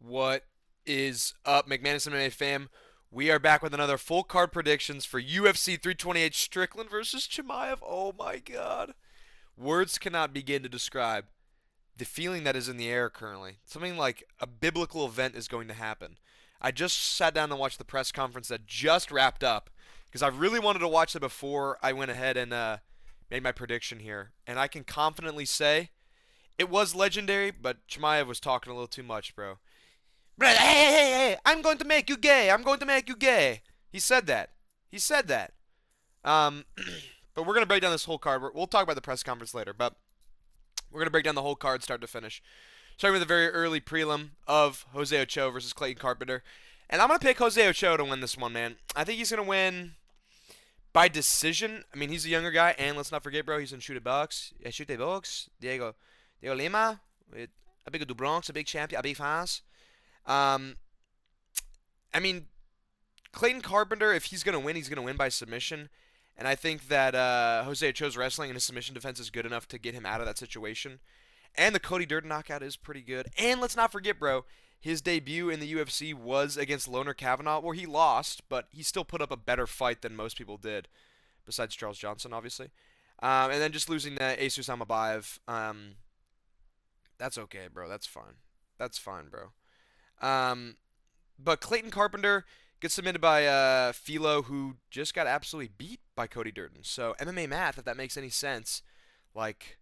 What is up, McManus MMA fam? We are back with another full card predictions for UFC 328 Strickland versus Chimaev. Oh my god. Words cannot begin to describe the feeling that is in the air currently. Something like a biblical event is going to happen. I just sat down and watched the press conference that just wrapped up because I really wanted to watch it before I went ahead and made my prediction here. And I can confidently say it was legendary, but Chimaev was talking a little too much, bro. Hey, hey, hey, hey, I'm going to make you gay. I'm going to make you gay. He said that. He said that. Um, but we're going to break down this whole card. We'll talk about the press conference later, but we're going to break down the whole card start to finish. Starting with a very early prelim of Jose Ochoa versus Clayton Carpenter. And I'm going to pick Jose Ochoa to win this one, man. I think he's going to win by decision. I mean, he's a younger guy, and let's not forget, bro, he's in Shoot a Box. Yeah, Shoot a Box. Diego Lima. A big do Bronx, a big champion, a big fans. Um, I mean, Clayton Carpenter, if he's going to win by submission. And I think that Jose Ochoa's wrestling and his submission defense is good enough to get him out of that situation. And the Cody Durden knockout is pretty good. And let's not forget, bro, his debut in the UFC was against Loner Kavanaugh, where he lost, but he still put up a better fight than most people did, besides Charles Johnson, obviously. And then just losing to Jesus Amabayev, that's okay, bro. That's fine. That's fine, bro. But Clayton Carpenter gets submitted by Philo, who just got absolutely beat by Cody Durden. So MMA math, if that makes any sense, like,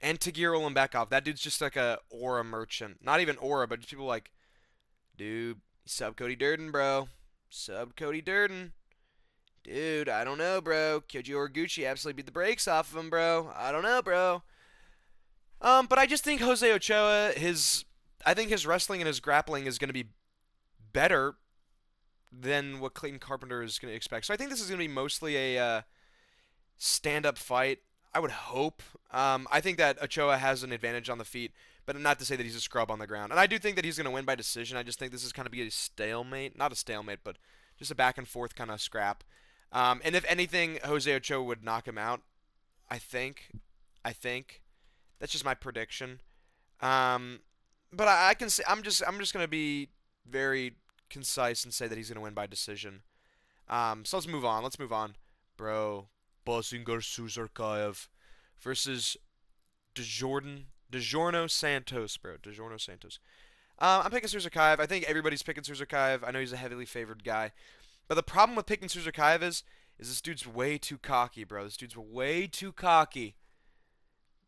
and Tagir Ulanbekov, that dude's just like a aura merchant. Not even aura, but just people like, dude, sub Cody Durden, bro. Sub Cody Durden. Dude, I don't know, bro. Kyoji Horiguchi absolutely beat the brakes off of him, bro. I don't know, bro. But I just think Jose Ochoa, I think his wrestling and his grappling is going to be better than what Clayton Carpenter is going to expect. So I think this is going to be mostly a stand-up fight. I would hope. I think that Ochoa has an advantage on the feet, but not to say that he's a scrub on the ground. And I do think that he's going to win by decision. I just think this is kind of be a stalemate. Not a stalemate, but just a back-and-forth kind of scrap. And if anything, Jose Ochoa would knock him out. I think. That's just my prediction. But I can say I'm just gonna be very concise and say that he's gonna win by decision. So let's move on. Bro. Bosinger Suzarkaev versus DeJorno Santos, bro. DeJorno Santos. I'm picking Suzarkaev. I think everybody's picking Suzarkaev. I know he's a heavily favored guy. But the problem with picking Suzarkaev is this dude's way too cocky, bro. This dude's way too cocky.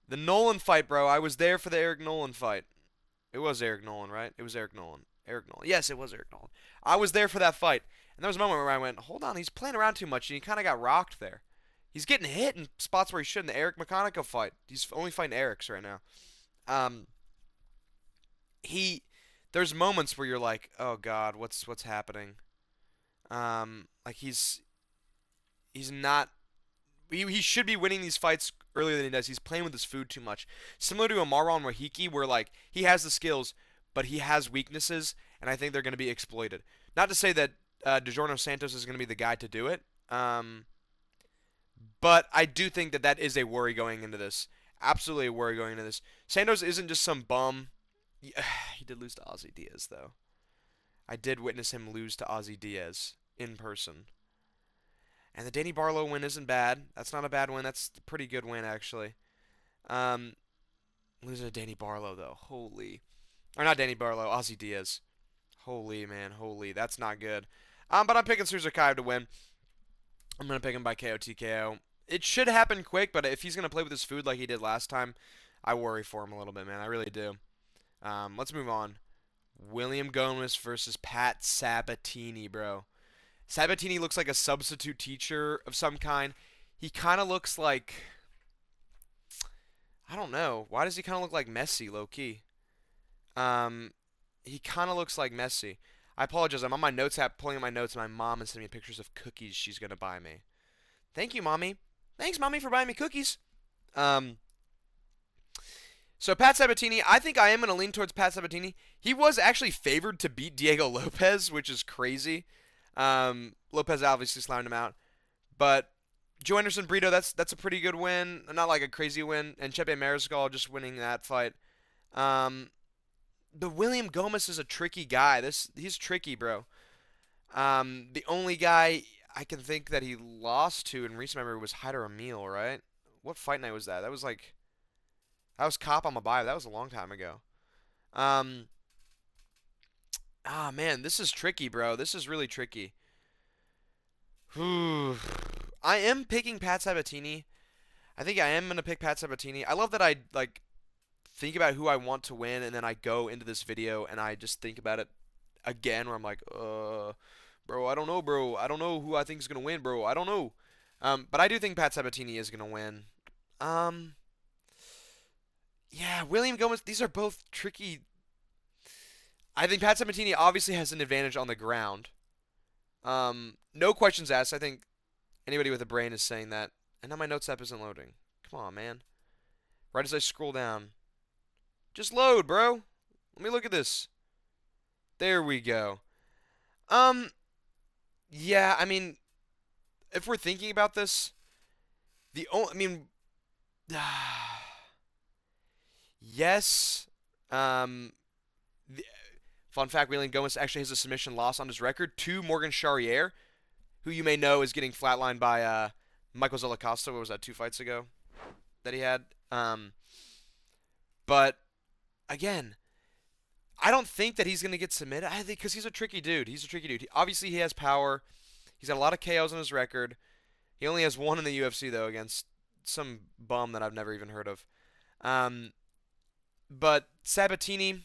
The Nolan fight, bro. I was there for the Eric Nolan fight. It was Eric Nolan, right? It was Eric Nolan. Eric Nolan. Yes, it was Eric Nolan. I was there for that fight. And there was a moment where I went, hold on, he's playing around too much, and he kind of got rocked there. He's getting hit in spots where he shouldn't. The Eric McConaughey fight. He's only fighting Erics right now. There's moments where you're like, oh God, what's happening? Like he's not. He should be winning these fights earlier than he does. He's playing with his food too much. Similar to a Marwan Wahiki, where like he has the skills, but he has weaknesses, and I think they're going to be exploited. Not to say that DeJorno Santos is going to be the guy to do it, but I do think that is a worry going into this. Absolutely a worry going into this. Santos isn't just some bum. He did lose to Ozzy Diaz, though. I did witness him lose to Ozzy Diaz in person. And the Danny Barlow win isn't bad. That's not a bad win. That's a pretty good win, actually. Losing to Danny Barlow, though. Holy. Or not Danny Barlow, Ozzy Diaz. Holy, man. Holy. That's not good. But I'm picking Suzarkaev to win. I'm going to pick him by KO TKO. It should happen quick, but if he's going to play with his food like he did last time, I worry for him a little bit, man. I really do. Let's move on. William Gomez versus Pat Sabatini, bro. Sabatini looks like a substitute teacher of some kind. He kind of looks like, I don't know. Why does he kind of look like Messi, low-key? He kind of looks like Messi. I apologize. I'm on my notes app pulling up my notes, and my mom is sending me pictures of cookies she's going to buy me. Thank you, Mommy. Thanks, Mommy, for buying me cookies. So Pat Sabatini, I think I am going to lean towards Pat Sabatini. He was actually favored to beat Diego Lopez, which is crazy. Lopez obviously slammed him out. But Joe Anderson Brito, that's a pretty good win. Not like a crazy win. And Chepe Mariscal just winning that fight. the William Gomez is a tricky guy. He's tricky, bro. The only guy I can think that he lost to in recent memory was Hyder Emil, right? What fight night was that? That was Cop on Mabaya. That was a long time ago. Um, man, this is tricky, bro. This is really tricky. I am picking Pat Sabatini. I think I am gonna pick Pat Sabatini. I love that I like think about who I want to win, and then I go into this video and I just think about it again, where I'm like, bro, I don't know, bro. I don't know who I think is gonna win, bro. I don't know. But I do think Pat Sabatini is gonna win. Um, yeah, William Gomez. These are both tricky. I think Pat Sabatini obviously has an advantage on the ground. No questions asked. I think anybody with a brain is saying that. And now my notes app isn't loading. Come on, man. Right as I scroll down. Just load, bro. Let me look at this. There we go. Um, yeah, I mean, if we're thinking about this, I mean, yes. Um, the, fun fact: William Gomez actually has a submission loss on his record to Morgan Charriere, who you may know is getting flatlined by Michael Zolacosta. What was that, 2 fights ago that he had? But again, I don't think that he's gonna get submitted. I think because he's a tricky dude. He's a tricky dude. Obviously, he has power. He's got a lot of KOs on his record. He only has one in the UFC though, against some bum that I've never even heard of. Um, but Sabatini,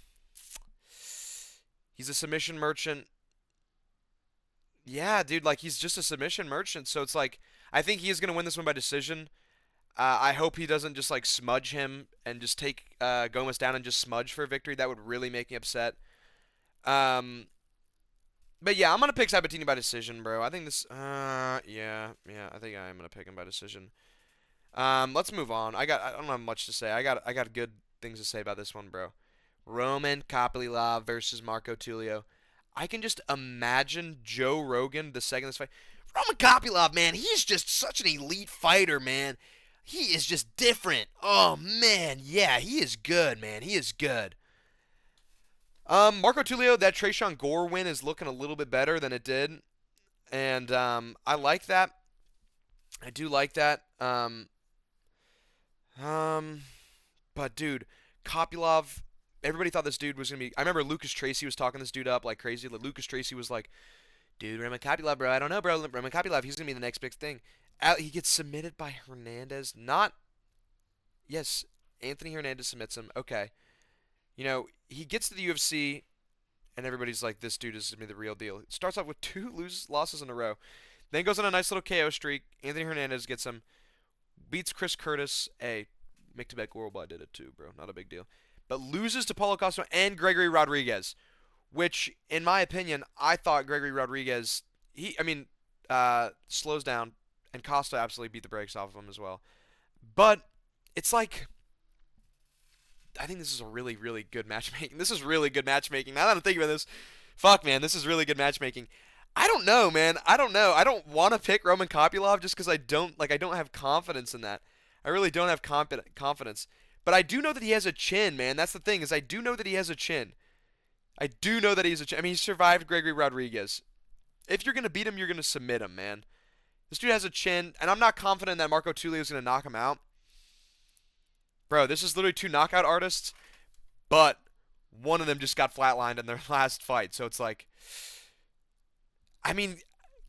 he's a submission merchant. Yeah, dude, like he's just a submission merchant. So it's like I think he is gonna win this one by decision. I hope he doesn't just like smudge him and just take Gomez down and just smudge for a victory. That would really make me upset. Um, but yeah, I'm gonna pick Sabatini by decision, bro. I think this. Yeah. I think I am gonna pick him by decision. Let's move on. I don't have much to say. I got good things to say about this one, bro. Roman Kopylov versus Marco Tulio. I can just imagine Joe Rogan the second this fight. Roman Kopylov, man, he's just such an elite fighter, man. He is just different. Oh man, yeah, he is good, man. He is good. Marco Tulio, that Trayshawn Gore win is looking a little bit better than it did, and I like that. I do like that. But dude, Kopylov, everybody thought this dude was gonna be. I remember Lucas Tracy was talking this dude up like crazy. Lucas Tracy was like, "Dude, Roman Kopylov, bro, I don't know, bro. Roman Kopylov, he's gonna be the next big thing." He gets submitted by Hernandez. Not, yes, Anthony Hernandez submits him. Okay, he gets to the UFC, and everybody's like, "This dude is gonna be the real deal." Starts off with two losses in a row, then goes on a nice little KO streak. Anthony Hernandez gets him, beats Chris Curtis. Hey, Mick Tibet Gorbal did it too, bro. Not a big deal. But loses to Paulo Costa and Gregory Rodriguez, which, in my opinion, I thought Gregory Rodriguez, slows down, and Costa absolutely beat the brakes off of him as well. But it's like, I think this is a really, really good matchmaking. This is really good matchmaking. Now that I'm thinking about this, fuck, man, this is really good matchmaking. I don't know, man. I don't know. I don't want to pick Roman Kopylov just because I don't have confidence in that. I really don't have confidence. But I do know that he has a chin, man. That's the thing, is I do know that he has a chin. I do know that he has a chin. I mean, he survived Gregory Rodriguez. If you're going to beat him, you're going to submit him, man. This dude has a chin, and I'm not confident that Marco Tulio is going to knock him out. Bro, this is literally two knockout artists, but one of them just got flatlined in their last fight. So it's like, I mean,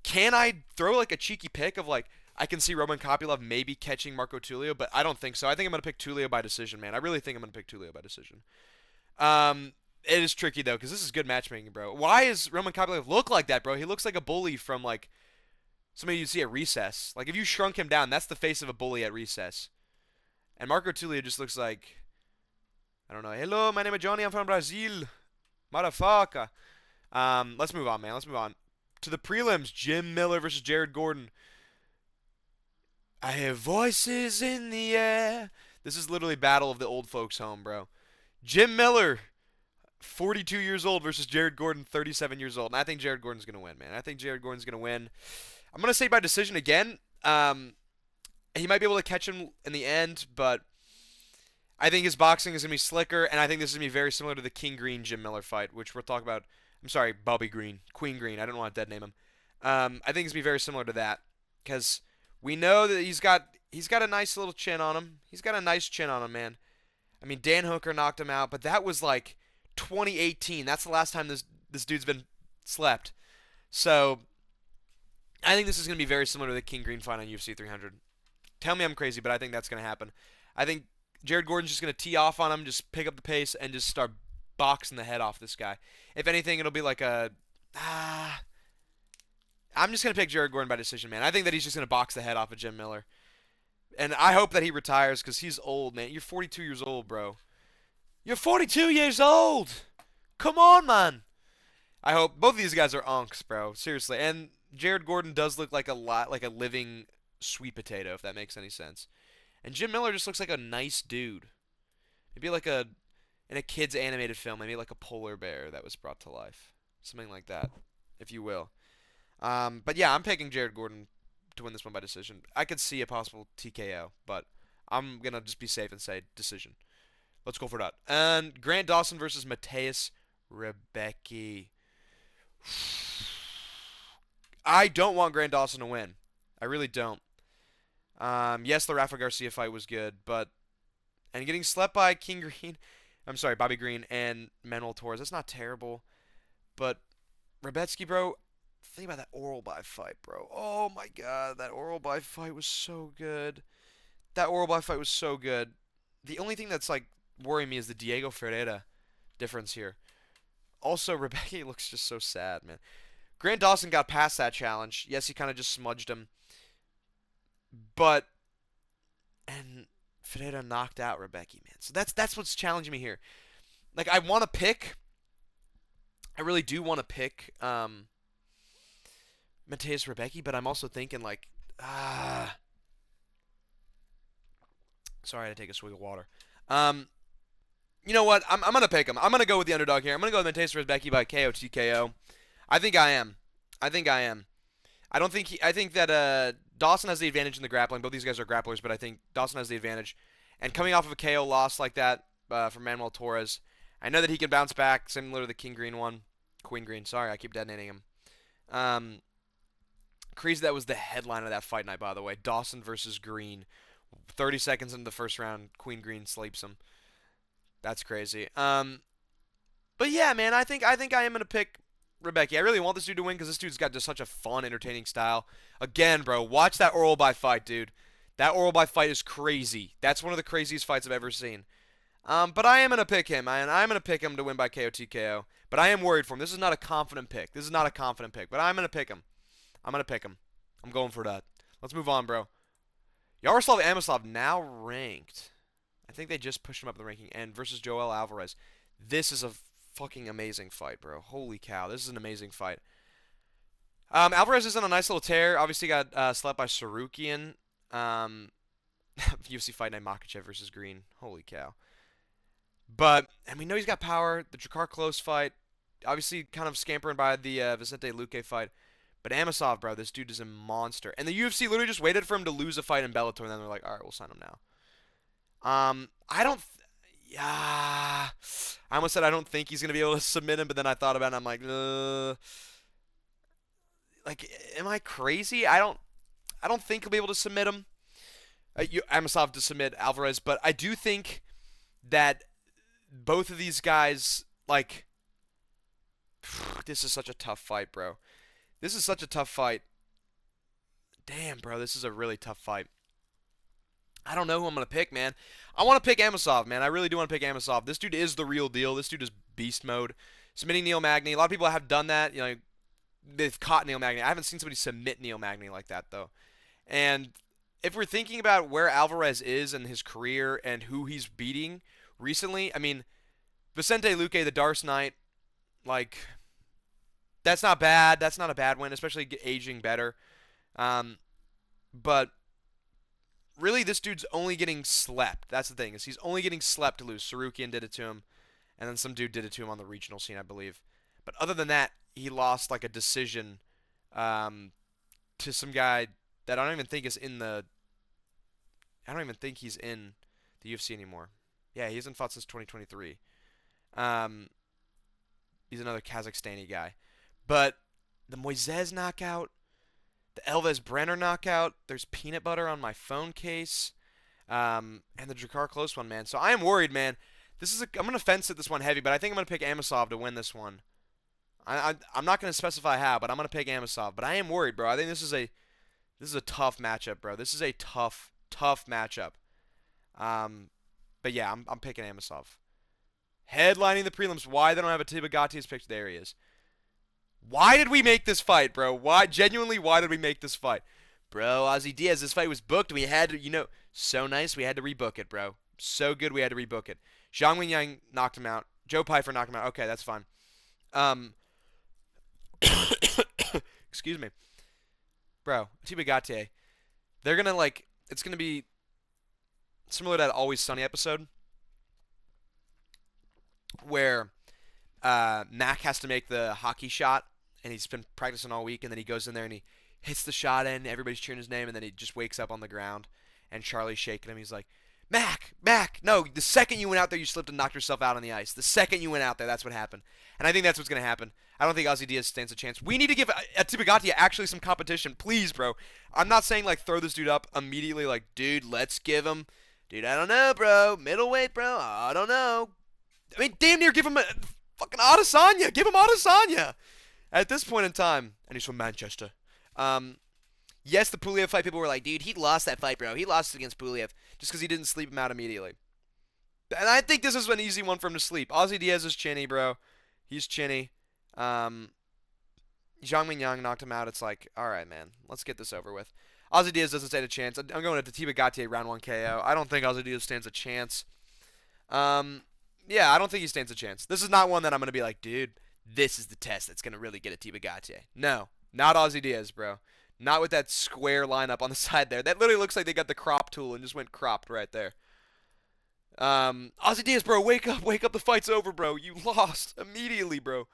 can I throw like a cheeky pick of like, I can see Roman Kopylov maybe catching Marco Tulio, but I don't think so. I think I'm going to pick Tulio by decision, man. I really think I'm going to pick Tulio by decision. It is tricky, though, because this is good matchmaking, bro. Why does Roman Kopylov look like that, bro? He looks like a bully from, like, somebody you'd see at recess. Like, if you shrunk him down, that's the face of a bully at recess. And Marco Tulio just looks like, I don't know. Hello, my name is Johnny. I'm from Brazil. Motherfucker. Let's move on, man. Let's move on. To the prelims, Jim Miller versus Jared Gordon. I hear voices in the air. This is literally battle of the old folks home, bro. Jim Miller, 42 years old versus Jared Gordon, 37 years old. And I think Jared Gordon's going to win, man. I think Jared Gordon's going to win. I'm going to say by decision again. He might be able to catch him in the end, but I think his boxing is gonna be slicker, and I think this is gonna be very similar to the King Green Jim Miller fight, which we'll talk about. I'm sorry, Bobby Green, Queen Green. I don't want to dead name him. I think it's gonna be very similar to that, because we know that he's got a nice little chin on him. He's got a nice chin on him, man. I mean, Dan Hooker knocked him out, but that was like 2018. That's the last time this dude's been slept. So I think this is gonna be very similar to the King Green fight on UFC 300. Tell me I'm crazy, but I think that's gonna happen. I think Jared Gordon's just gonna tee off on him, just pick up the pace, and just start boxing the head off this guy. If anything, it'll be like a I'm just gonna pick Jared Gordon by decision, man. I think that he's just gonna box the head off of Jim Miller, and I hope that he retires because he's old, man. You're 42 years old, bro. You're 42 years old. Come on, man. I hope both of these guys are unks, bro. Seriously, and Jared Gordon does look like a lot like a living sweet potato, if that makes any sense. And Jim Miller just looks like a nice dude. Maybe like in a kid's animated film, maybe like a polar bear that was brought to life, something like that, if you will. But yeah, I'm picking Jared Gordon to win this one by decision. I could see a possible TKO, but I'm gonna just be safe and say decision. Let's go for that. And Grant Dawson versus Mateus Rebecki. I don't want Grant Dawson to win. I really don't. Yes, the Rafa Garcia fight was good, but and getting slept by King Green, I'm sorry, Bobby Green and Manuel Torres, that's not terrible. But Rebecki, bro, think about that Oral By fight, bro. Oh my God, that Oral By fight was so good. That Oral By fight was so good. The only thing that's like worrying me is the Diego Ferreira difference here. Also, Rebecki looks just so sad, man. Grant Dawson got past that challenge. Yes, he kind of just smudged him, but and Ferreira knocked out Rebecki, man. So that's what's challenging me here. Like I want to pick, I really do want to pick Mateus Rebecki, but I'm also thinking like sorry, I had to take a swig of water. You know what? I'm gonna pick him. I'm gonna go with the underdog here. I'm gonna go with Mateus Rebecki by KO TKO. I think I am. I think I am. I don't think he. I think that Dawson has the advantage in the grappling. Both these guys are grapplers, but I think Dawson has the advantage. And coming off of a KO loss like that from Manuel Torres, I know that he can bounce back, similar to the King Green one. Queen Green. Sorry, I keep detonating him. Crazy that was the headline of that fight night, by the way. Dawson versus Green. 30 seconds into the first round, Queen Green sleeps him. That's crazy. But yeah, man, I think I am gonna pick Rebecki. I really want this dude to win because this dude's got just such a fun, entertaining style. Again, bro, watch that Oral By fight, dude. That Oral By fight is crazy. That's one of the craziest fights I've ever seen. But I am gonna pick him, and I'm gonna pick him to win by KO TKO. But I am worried for him. This is not a confident pick. This is not a confident pick. But I'm gonna pick him. I'm gonna pick him. I'm going for that. Let's move on, bro. Yaroslav Amosov now ranked. I think they just pushed him up the ranking. And versus Joel Alvarez. This is a fucking amazing fight, bro. Holy cow. This is an amazing fight. Alvarez is on a nice little tear. Obviously got slept by Sarukian. UFC Fight Night Makhachev versus Green. Holy cow. But, and we know he's got power. The Drakkar Close fight. Obviously kind of scampering by the Vicente Luque fight. But Amosov, bro, this dude is a monster. And the UFC literally just waited for him to lose a fight in Bellator, and then they're like, all right, we'll sign him now. I don't. Yeah, I almost said I don't think he's gonna be able to submit him, but then I thought about it, and I'm like, like, am I crazy? I don't think he'll be able to submit him. Amosov to submit Alvarez, but I do think that both of these guys, like, this is such a tough fight, bro. This is such a tough fight. Damn, bro, this is a really tough fight. I don't know who I'm going to pick, man. I want to pick Amosov, man. I really do want to pick Amosov. This dude is the real deal. This dude is beast mode. Submitting Neil Magny. A lot of people have done that. You know, they've caught Neil Magny. I haven't seen somebody submit Neil Magny like that, though. And if we're thinking about where Alvarez is in his career and who he's beating recently, I mean, Vicente Luque, the Darce Knight, like, that's not bad. That's not a bad win, especially aging better. But really, this dude's only getting slept. That's the thing, is he's only getting slept to lose. Sarukian did it to him, and then some dude did it to him on the regional scene, I believe. But other than that, he lost like a decision to some guy that I don't even think is in the. I don't even think he's in the UFC anymore. Yeah, he hasn't fought since 2023. Um, he's another Kazakhstani guy. But the Moises knockout, the Elvis Brenner knockout, there's peanut butter on my phone case, and the Drakkar close one, man. So I am worried, man. I'm gonna fence it this one heavy, but I think I'm gonna pick Amosov to win this one. I'm not gonna specify how, but I'm gonna pick Amosov. But I am worried, bro. I think this is a tough matchup, bro. This is a tough matchup. Um, but yeah, I'm picking Amosov. Headlining the prelims. Why they don't have a Atiba Gatti picked? There he is. Why did we make this fight, bro? Why did we make this fight? Bro, Ozzy Diaz, this fight was booked. We had to, so nice. We had to rebook it, bro. So good, we had to rebook it. Zhang Wenyang knocked him out. Joe Pyfer knocked him out. Okay, that's fine. Um, excuse me, bro. Atiba Gatti. They're gonna it's gonna be similar to that Always Sunny episode where Mac has to make the hockey shot, and he's been practicing all week, and then he goes in there and he hits the shot in. Everybody's cheering his name, and then he just wakes up on the ground, and Charlie's shaking him. He's like, Mac, no, the second you went out there, you slipped and knocked yourself out on the ice. The second you went out there, that's what happened. And I think that's what's going to happen. I don't think Ozzy Diaz stands a chance. We need to give Atiba Gatti actually some competition. Please, bro. I'm not saying, throw this dude up immediately, dude, let's give him. Dude, I don't know, bro. Middleweight, bro. I don't know. I mean, damn near give him a fucking Adesanya. Give him Adesanya at this point in time. And he's from Manchester. Yes, the Pulev fight, people were like, dude, he lost that fight, bro. He lost against Pulev just because he didn't sleep him out immediately. And I think this is an easy one for him to sleep. Ozzy Diaz is chinny, bro. He's chinny. Zhang Mingyang knocked him out. It's like, all right, man, let's get this over with. Ozzy Diaz doesn't stand a chance. I'm going to Atiba Gatti round 1 KO. I don't think Ozzy Diaz stands a chance. Yeah, I don't think he stands a chance. This is not one that I'm going to be like, dude, this is the test that's going to really get Atiba Gatti. No, not Ozzy Diaz, bro. Not with that square lineup on the side there. That literally looks like they got the crop tool and just went cropped right there. Ozzy Diaz, bro, wake up, the fight's over, bro. You lost immediately, bro.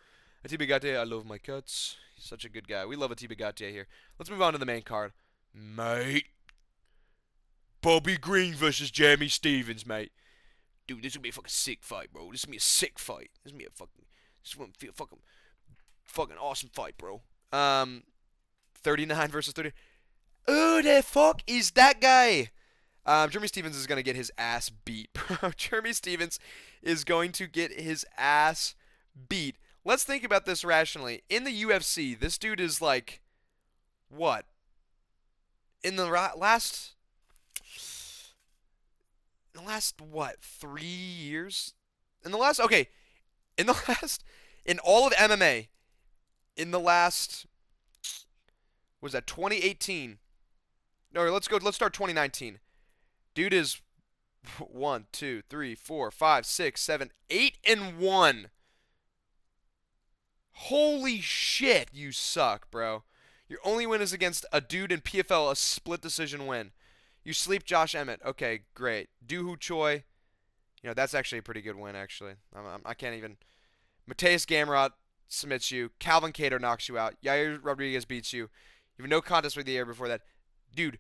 Atiba Gatti, I love my cuts. He's such a good guy. We love Atiba Gatti here. Let's move on to the main card. Mate. Bobby Green versus Jeremy Stevens, mate. Dude, this is gonna be a fucking sick fight, bro. This is gonna be a sick fight. This is gonna be a fucking awesome fight, bro. 39 versus 30. Who the fuck is that guy? Jeremy Stevens is going to get his ass beat, bro. Jeremy Stevens is going to get his ass beat. Let's think about this rationally. In the UFC, this dude is what? In the last, what, 3 years? In all of MMA, in the last, was that 2018? No, let's start 2019. Dude is 1, 2, 3, 4, 5, 6, 7, 8-1. Holy shit, you suck, bro. Your only win is against a dude in PFL, a split decision win. You sleep Josh Emmett. Okay, great. Doohoo Choi. That's actually a pretty good win, actually. I can't even. Mateus Gamrot submits you. Calvin Kattar knocks you out. Yair Rodriguez beats you. You have no contest for the year before that. Dude,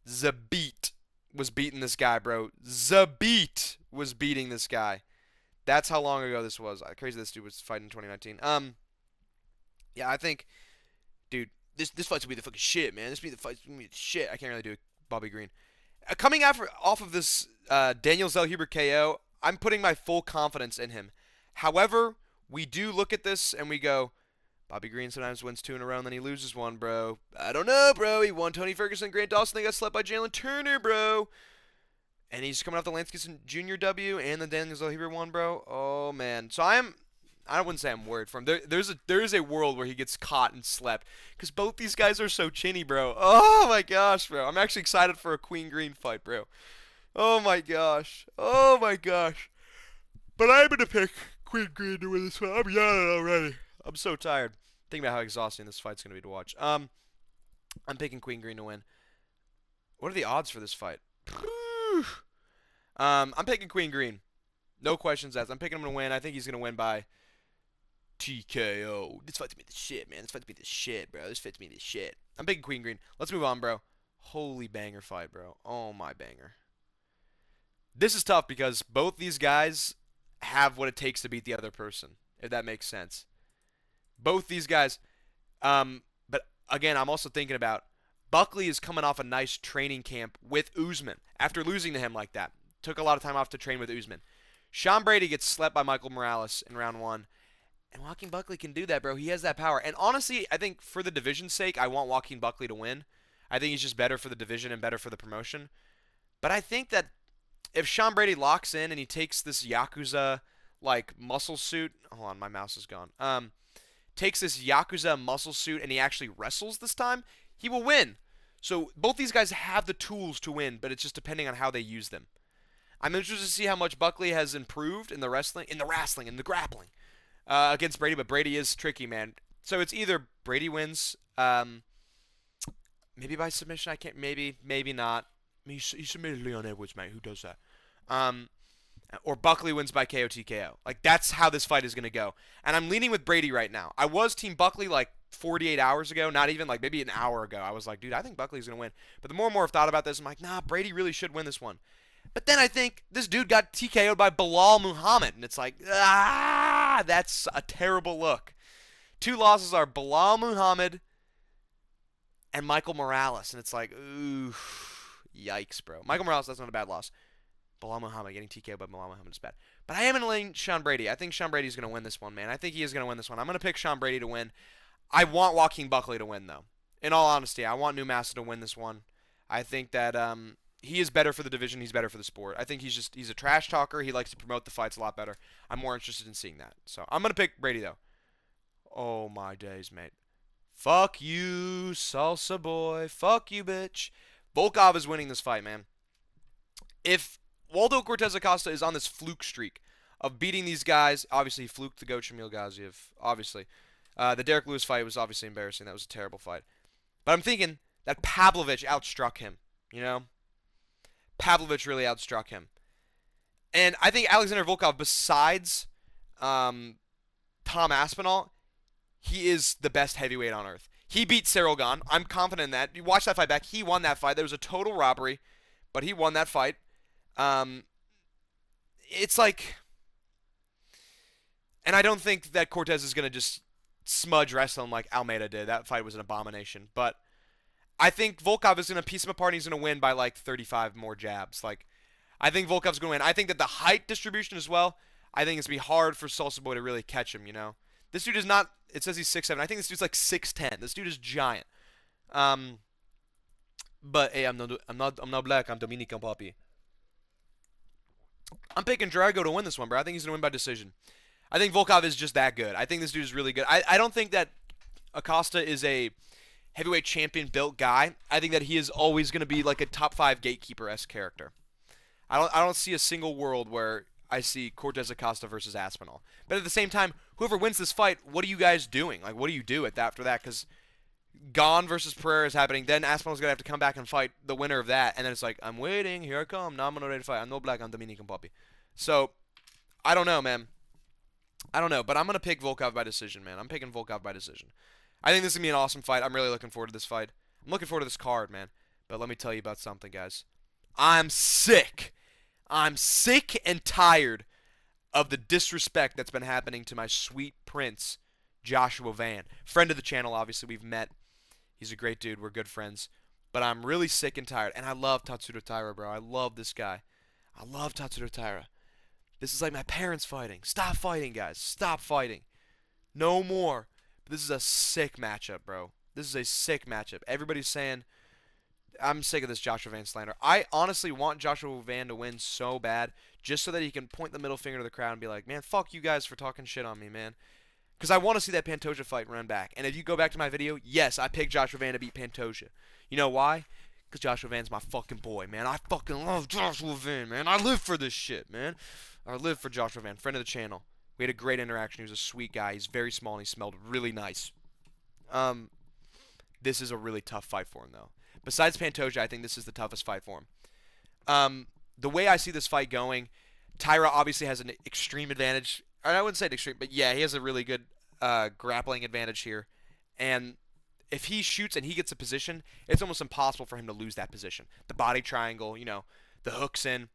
Zabit was beating this guy, bro. Zabit was beating this guy. That's how long ago this was. Crazy this dude was fighting in 2019. Yeah, I think, dude, this fight's gonna be the fucking shit, man. This fight's gonna be the shit. I can't really do it, Bobby Green. Coming off of this Daniel Zellhuber KO, I'm putting my full confidence in him. However, we do look at this and we go, Bobby Green sometimes wins 2 in a row and then he loses 1, bro. I don't know, bro. He won Tony Ferguson, Grant Dawson. They got slept by Jalen Turner, bro. And he's coming off the Lance Gibson Jr. W and the Daniel Zellhuber one, bro. Oh, man. So I wouldn't say I'm worried for him. There is a world where he gets caught and slept because both these guys are so chinny, bro. Oh, my gosh, bro. I'm actually excited for a Queen Green fight, bro. Oh, my gosh. Oh, my gosh. But I'm going to pick Queen Green to win this fight. I'm yelling already. I'm so tired. Think about how exhausting this fight's going to be to watch. I'm picking Queen Green to win. What are the odds for this fight? I'm picking Queen Green. No questions asked. I'm picking him to win. I think he's going to win by TKO. This fight's going to be the shit, man. This fight's going to be the shit, bro. This fight's going to be the shit. I'm picking Queen Green. Let's move on, bro. Holy banger fight, bro. Oh, my banger. This is tough because both these guys have what it takes to beat the other person, if that makes sense. Both these guys. But again, I'm also thinking about Buckley is coming off a nice training camp with Usman after losing to him like that. Took a lot of time off to train with Usman. Sean Brady gets slept by Michael Morales in round one. And Joaquin Buckley can do that, bro. He has that power. And honestly, I think for the division's sake, I want Joaquin Buckley to win. I think he's just better for the division and better for the promotion. But I think that if Sean Brady locks in and he takes this Yakuza like muscle suit, hold on, my mouse is gone. Takes this Yakuza muscle suit and he actually wrestles this time, he will win. So both these guys have the tools to win, but it's just depending on how they use them. I'm interested to see how much Buckley has improved in the wrestling, in the grappling against Brady. But Brady is tricky, man. So it's either Brady wins, maybe by submission. I can't. Maybe not. I mean, he submitted Leon Edwards, man. Who does that? Um, or Buckley wins by KO TKO. Like that's how this fight is gonna go. And I'm leaning with Brady right now. I was Team Buckley like 48 hours ago, not even like maybe an hour ago. I was like, dude, I think Buckley's gonna win. But the more and more I've thought about this, I'm like, nah, Brady really should win this one. But then I think this dude got TKO'd by Bilal Muhammad, and it's like, that's a terrible look. Two losses are Bilal Muhammad and Michael Morales, and it's like, ooh, yikes, bro. Michael Morales, that's not a bad loss. Bilal Muhammad getting TKO'd by Bilal Muhammad is bad. But I am going to lean Sean Brady. I think Sean Brady's going to win this one, man. I think he is going to win this one. I'm going to pick Sean Brady to win. I want Joaquin Buckley to win, though. In all honesty, I want New Massa to win this one. I think that he is better for the division. He's better for the sport. I think he's a trash talker. He likes to promote the fights a lot better. I'm more interested in seeing that. So I'm going to pick Brady, though. Oh, my days, mate. Fuck you, salsa boy. Fuck you, bitch. Volkov is winning this fight, man. If Waldo Cortez Acosta is on this fluke streak of beating these guys, obviously he fluked the goat Shamil Gaziev, obviously. The Derek Lewis fight was obviously embarrassing. That was a terrible fight. But I'm thinking that Pavlovich outstruck him, you know? Pavlovich really outstruck him. And I think Alexander Volkov, besides Tom Aspinall, he is the best heavyweight on earth. He beat Cyril Gane. I'm confident in that. You watch that fight back. He won that fight. There was a total robbery, but he won that fight. It's like, and I don't think that Cortez is going to just smudge wrestle him like Almeida did. That fight was an abomination. But I think Volkov is going to piece him apart and he's going to win by like 35 more jabs. Like, I think Volkov's going to win. I think that the height distribution as well, I think it's going to be hard for Salsa Boy to really catch him, you know? This dude is not, it says he's 6'7". I think this dude's like 6'10". This dude is giant. But hey, I'm not black. I'm Dominican, papi. I'm picking Drago to win this one, bro. I think he's gonna win by decision. I think Volkov is just that good. I think this dude is really good. I don't think that Acosta is a heavyweight champion built guy. I think that he is always gonna be like a top 5 gatekeeper-esque character. I don't see a single world where I see Cortez Acosta versus Aspinall. But at the same time, whoever wins this fight, what are you guys doing? Like, what do you do after that? Because Gane versus Pereira is happening. Then Aspinall's going to have to come back and fight the winner of that. And then it's like, I'm waiting. Here I come. Now I'm ready to fight. I'm no black. I'm Dominican Poppy. So, I don't know, man. I don't know. But I'm going to pick Volkov by decision, man. I'm picking Volkov by decision. I think this is going to be an awesome fight. I'm really looking forward to this fight. I'm looking forward to this card, man. But let me tell you about something, guys. I'm sick. I'm sick and tired of the disrespect that's been happening to my sweet prince, Joshua Van. Friend of the channel, obviously. We've met. He's a great dude. We're good friends. But I'm really sick and tired. And I love Tatsuro Taira, bro. I love this guy. I love Tatsuro Taira. This is like my parents fighting. Stop fighting, guys. Stop fighting. No more. But this is a sick matchup, bro. This is a sick matchup. Everybody's saying, I'm sick of this Joshua Van slander. I honestly want Joshua Van to win so bad, just so that he can point the middle finger to the crowd and be like, man, fuck you guys for talking shit on me, man. Because I want to see that Pantoja fight run back. And if you go back to my video, yes, I picked Joshua Van to beat Pantoja. You know why? Because Joshua Van's my fucking boy, man. I fucking love Joshua Van, man. I live for this shit, man. I live for Joshua Van, friend of the channel. We had a great interaction. He was a sweet guy. He's very small and he smelled really nice. This is a really tough fight for him, though. Besides Pantoja, I think this is the toughest fight for him. The way I see this fight going, Taira obviously has an extreme advantage. I wouldn't say extreme, but yeah, he has a really good grappling advantage here. And if he shoots and he gets a position, it's almost impossible for him to lose that position. The body triangle, you know, the hooks in.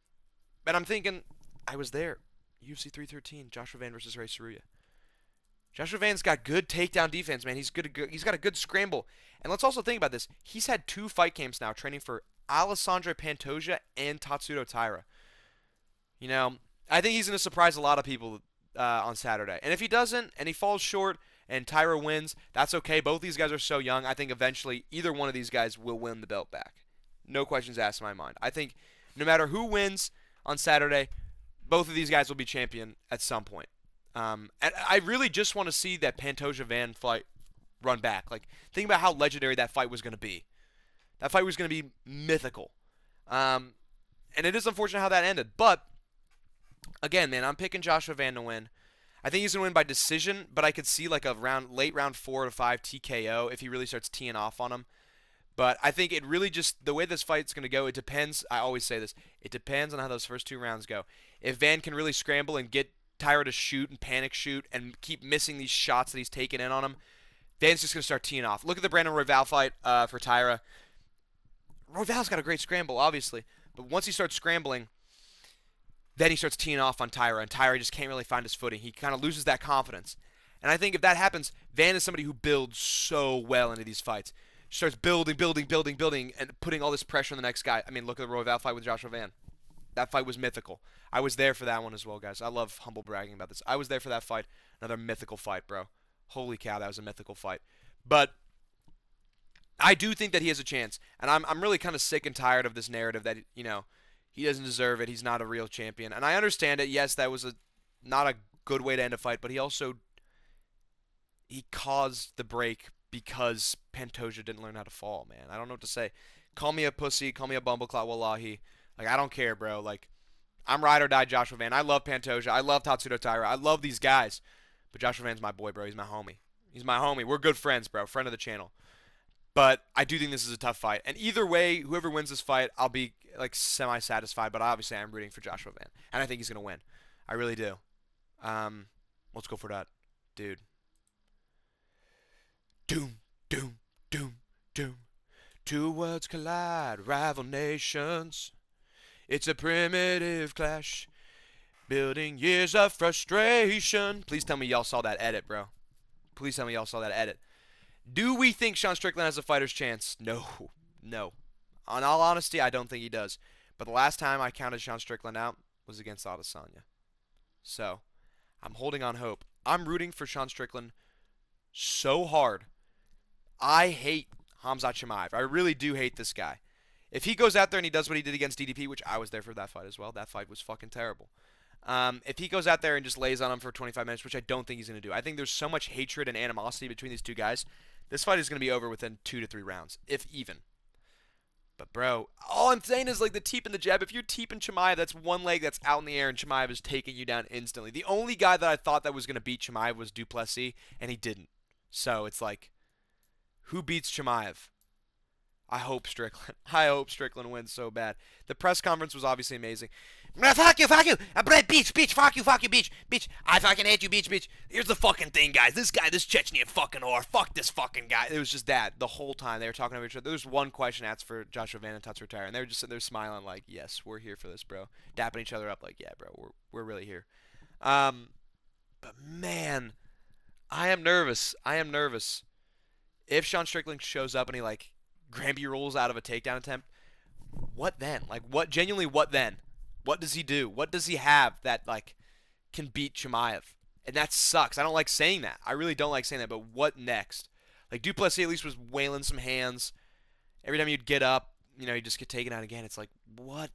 And I'm thinking, I was there. UFC 313, Joshua Van versus Ray Saruya. Joshua Van's got good takedown defense, man. He's got a good scramble. And let's also think about this. He's had 2 fight camps now training for Alessandro Pantoja and Tatsuto Taira. You know, I think he's going to surprise a lot of people on Saturday. And if he doesn't, and he falls short, and Taira wins, that's okay. Both these guys are so young. I think eventually either one of these guys will win the belt back. No questions asked in my mind. I think no matter who wins on Saturday, both of these guys will be champion at some point. And I really just want to see that Pantoja Van fight run back. Like, think about how legendary that fight was going to be. That fight was going to be mythical. And it is unfortunate how that ended. But, again, man, I'm picking Joshua Van to win. I think he's going to win by decision, but I could see like a late round 4 to 5 TKO if he really starts teeing off on him. But I think it really just, the way this fight's going to go, it depends. I always say this. It depends on how those first 2 rounds go. If Van can really scramble and get Taira to shoot and panic shoot and keep missing these shots that he's taking in on him, Van's just going to start teeing off. Look at the Brandon Royval fight for Taira. Royval's got a great scramble, obviously. But once he starts scrambling, then he starts teeing off on Taira, and Taira just can't really find his footing. He kind of loses that confidence. And I think if that happens, Van is somebody who builds so well into these fights. Starts building, and putting all this pressure on the next guy. I mean, look at the Royval fight with Joshua Van. That fight was mythical. I was there for that one as well, guys. I love humble bragging about this. I was there for that fight. Another mythical fight, bro. Holy cow, that was a mythical fight. But I do think that he has a chance. And I'm really kind of sick and tired of this narrative that, you know, he doesn't deserve it. He's not a real champion. And I understand it. Yes, that was not a good way to end a fight, but he caused the break because Pantoja didn't learn how to fall, man. I don't know what to say. Call me a pussy, call me a bumbleclot, wallahi. Like, I don't care, bro. Like, I'm ride or die Joshua Van. I love Pantoja. I love Tatsuto Taira. I love these guys. But Joshua Van's my boy, bro. He's my homie. He's my homie. We're good friends, bro. Friend of the channel. But I do think this is a tough fight. And either way, whoever wins this fight, I'll be, like, semi-satisfied. But obviously, I'm rooting for Joshua Van. And I think he's going to win. I really do. Let's go for that. Dude. Doom, doom, doom, doom. 2 worlds collide, rival nations. It's a primitive clash, building years of frustration. Please tell me y'all saw that edit, bro. Please tell me y'all saw that edit. Do we think Sean Strickland has a fighter's chance? No. No. On all honesty, I don't think he does. But the last time I counted Sean Strickland out was against Adesanya. So, I'm holding on hope. I'm rooting for Sean Strickland so hard. I hate Khamzat Chimaev. I really do hate this guy. If he goes out there and he does what he did against DDP, which I was there for that fight as well, that fight was fucking terrible. If he goes out there and just lays on him for 25 minutes, which I don't think he's going to do. I think there's so much hatred and animosity between these 2 guys. This fight is going to be over within 2 to 3 rounds, if even. But, bro, all I'm saying is, like, the teep and the jab. If you're teeping Chimaev, that's one leg that's out in the air, and Chimaev is taking you down instantly. The only guy that I thought that was going to beat Chimaev was Duplessis, and he didn't. So, it's like, who beats Chimaev? I hope Strickland. I hope Strickland wins so bad. The press conference was obviously amazing. Fuck you, bitch, fuck you, bitch. I fucking hate you, bitch. Here's the fucking thing, guys. This Chechnyan fucking whore. Fuck this fucking guy. It was just that the whole time they were talking to each other. There was one question asked for Joshua Van and Tatsuto Taira, and they were just sitting there smiling like, yes, we're here for this, bro. Dapping each other up like, yeah, bro, we're really here. But man, I am nervous. If Sean Strickland shows up and he like Granby rolls out of a takedown attempt, what then? Like, what then? What does he do? What does he have that, like, can beat Chimaev? And that sucks. I don't like saying that. I really don't like saying that, but what next? Like, Duplessis at least was wailing some hands. Every time you'd get up, you know, you just get taken out again. It's like, what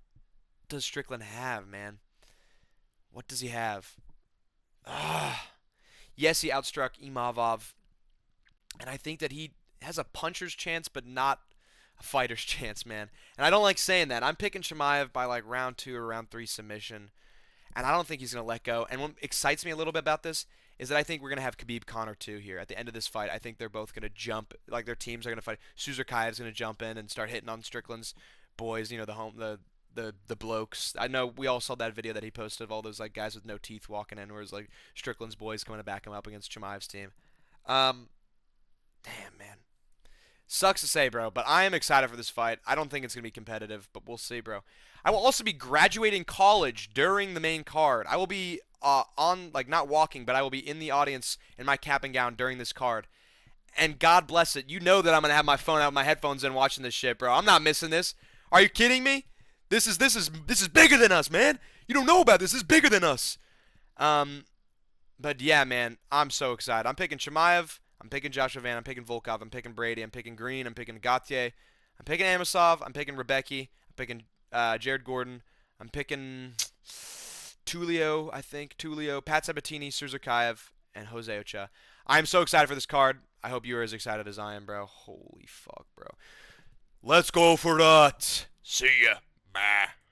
does Strickland have, man? What does he have? Yes, he outstruck Imavov. And I think that he has a puncher's chance, but not a fighter's chance, man. And I don't like saying that. I'm picking Chimaev by like round 2 or round 3 submission. And I don't think he's going to let go. And what excites me a little bit about this is that I think we're going to have Khabib Conor too here. At the end of this fight, I think they're both going to jump. Like, their teams are going to fight. Suzerkaev's going to jump in and start hitting on Strickland's boys, you know, the blokes. I know we all saw that video that he posted of all those like guys with no teeth walking in, where it's like Strickland's boys coming to back him up against Chimaev's team. Damn, man. Sucks to say, bro, but I am excited for this fight. I don't think it's going to be competitive, but we'll see, bro. I will also be graduating college during the main card. I will be on, like, not walking, but I will be in the audience in my cap and gown during this card. And God bless it. You know that I'm going to have my phone out, my headphones in watching this shit, bro. I'm not missing this. Are you kidding me? This is bigger than us, man. You don't know about this. This is bigger than us. But yeah, man, I'm so excited. I'm picking Chimaev. I'm picking Joshua Van. I'm picking Volkov. I'm picking Brady. I'm picking Green. I'm picking Gauthier. I'm picking Amosov. I'm picking Rebecki. I'm picking Jared Gordon. I'm picking Tulio, I think. Tulio, Pat Sabatini, Surzakaev, and Jose Ocha. I'm so excited for this card. I hope you are as excited as I am, bro. Holy fuck, bro. Let's go for that. See ya. Bye.